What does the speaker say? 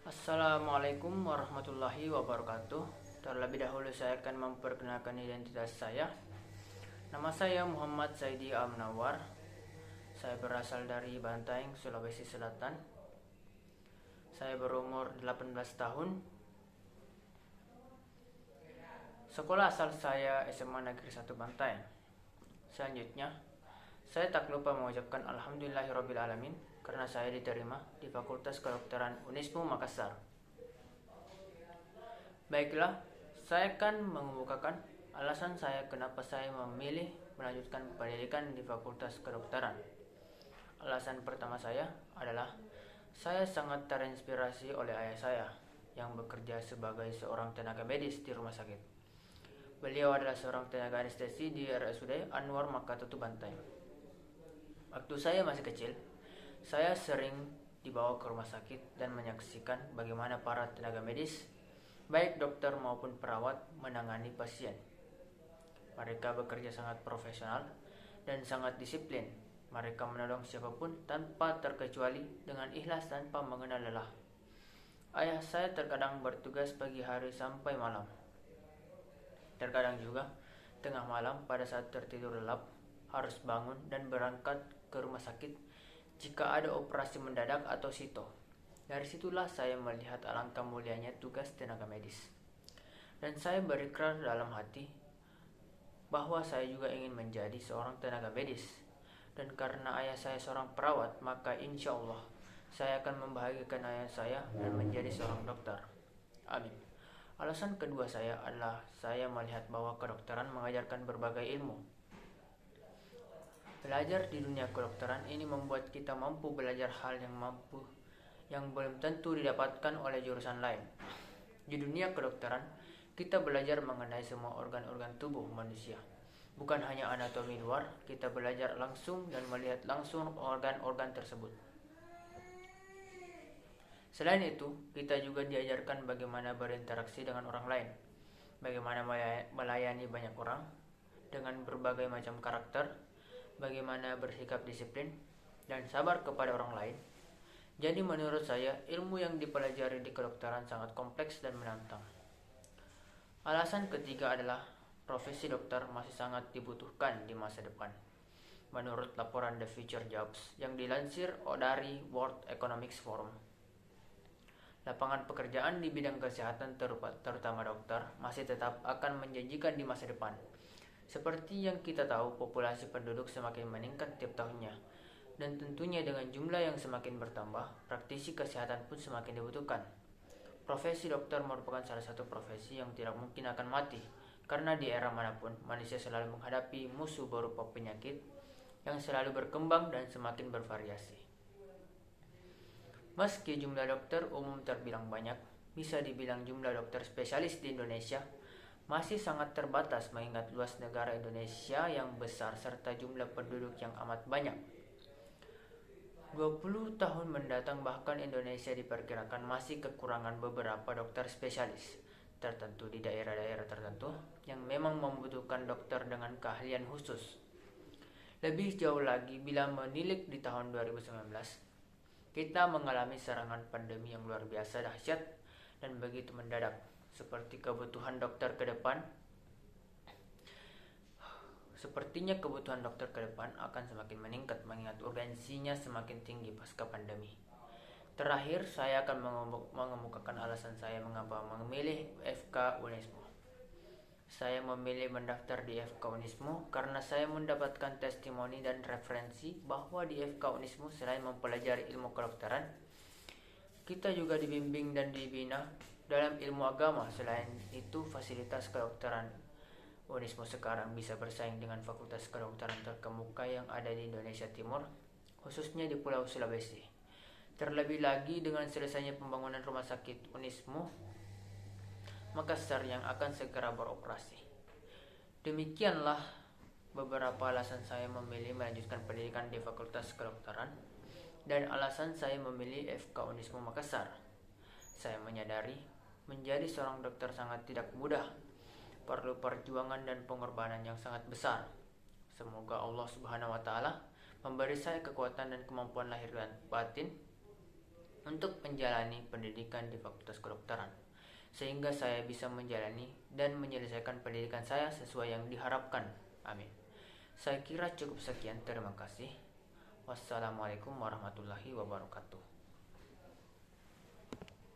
Assalamualaikum warahmatullahi wabarakatuh. Terlebih dahulu saya akan memperkenalkan identitas saya. Nama saya Muhammad Saidi Al-Munawar. Saya berasal dari Bantaeng, Sulawesi Selatan. Saya berumur 18 tahun. Sekolah asal saya SMA Negeri 1 Bantaeng. Selanjutnya, saya tak lupa mengucapkan Alhamdulillahirrabbilalamin karena saya diterima di Fakultas Kedokteran Unismu Makassar. Baiklah, saya akan mengemukakan alasan saya kenapa saya memilih melanjutkan pendidikan di Fakultas Kedokteran. Alasan pertama saya adalah saya sangat terinspirasi oleh ayah saya yang bekerja sebagai seorang tenaga medis di rumah sakit. Beliau adalah seorang tenaga anestesi di RSUD Anwar Makatutu Bantaeng. Waktu saya masih kecil, saya sering dibawa ke rumah sakit dan menyaksikan bagaimana para tenaga medis, baik dokter maupun perawat, menangani pasien. Mereka bekerja sangat profesional dan sangat disiplin. Mereka menolong siapapun tanpa terkecuali dengan ikhlas tanpa mengenal lelah. Ayah saya terkadang bertugas pagi hari sampai malam. Terkadang juga tengah malam pada saat tertidur lelap harus bangun dan berangkat ke rumah sakit jika ada operasi mendadak atau sito. Dari situlah saya melihat alangkah mulianya tugas tenaga medis. Dan saya berikrar dalam hati bahwa saya juga ingin menjadi seorang tenaga medis. Dan karena ayah saya seorang perawat, maka insya Allah saya akan membahagiakan ayah saya dan menjadi seorang dokter. Amin. Alasan kedua saya adalah saya melihat bahwa kedokteran mengajarkan berbagai ilmu. Belajar di dunia kedokteran ini membuat kita mampu belajar hal yang belum tentu didapatkan oleh jurusan lain. Di dunia kedokteran, kita belajar mengenai semua organ-organ tubuh manusia. Bukan hanya anatomi luar, kita belajar langsung dan melihat langsung organ-organ tersebut. Selain itu, kita juga diajarkan bagaimana berinteraksi dengan orang lain, bagaimana melayani banyak orang dengan berbagai macam karakter, bagaimana bersikap disiplin dan sabar kepada orang lain. Jadi menurut saya, ilmu yang dipelajari di kedokteran sangat kompleks dan menantang. Alasan ketiga adalah profesi dokter masih sangat dibutuhkan di masa depan. Menurut laporan The Future Jobs yang dilansir dari World Economic Forum, lapangan pekerjaan di bidang kesehatan terutama dokter masih tetap akan menjanjikan di masa depan. Seperti yang kita tahu, populasi penduduk semakin meningkat tiap tahunnya. Dan tentunya dengan jumlah yang semakin bertambah, praktisi kesehatan pun semakin dibutuhkan. Profesi dokter merupakan salah satu profesi yang tidak mungkin akan mati, karena di era manapun manusia selalu menghadapi musuh berupa penyakit yang selalu berkembang dan semakin bervariasi. Meski jumlah dokter umum terbilang banyak, bisa dibilang jumlah dokter spesialis di Indonesia masih sangat terbatas mengingat luas negara Indonesia yang besar serta jumlah penduduk yang amat banyak. 20 tahun mendatang bahkan Indonesia diperkirakan masih kekurangan beberapa dokter spesialis tertentu di daerah-daerah tertentu yang memang membutuhkan dokter dengan keahlian khusus. Lebih jauh lagi bila menilik di tahun 2019, kita mengalami serangan pandemi yang luar biasa dahsyat dan begitu mendadak. Sepertinya kebutuhan dokter ke depan akan semakin meningkat mengingat urgensinya semakin tinggi pasca pandemi. Terakhir, saya akan mengemukakan alasan saya mengapa memilih FK Unismu. Saya memilih mendaftar di FK Unismu karena saya mendapatkan testimoni dan referensi bahwa di FK Unismu selain mempelajari ilmu kedokteran, kita juga dibimbing dan dibina dalam ilmu agama. Selain itu, fasilitas kedokteran Unismu sekarang bisa bersaing dengan fakultas kedokteran terkemuka yang ada di Indonesia Timur, khususnya di Pulau Sulawesi. Terlebih lagi dengan selesainya pembangunan rumah sakit Unismu Makassar yang akan segera beroperasi. Demikianlah beberapa alasan saya memilih melanjutkan pendidikan di Fakultas Kedokteran dan alasan saya memilih FK Unismu Makassar. Saya menyadari menjadi seorang dokter sangat tidak mudah, perlu perjuangan dan pengorbanan yang sangat besar. Semoga Allah Subhanahu wa Ta'ala memberi saya kekuatan dan kemampuan lahir dan batin untuk menjalani pendidikan di Fakultas Kedokteran, sehingga saya bisa menjalani dan menyelesaikan pendidikan saya sesuai yang diharapkan. Amin. Saya kira cukup sekian, terima kasih. Wassalamualaikum warahmatullahi wabarakatuh.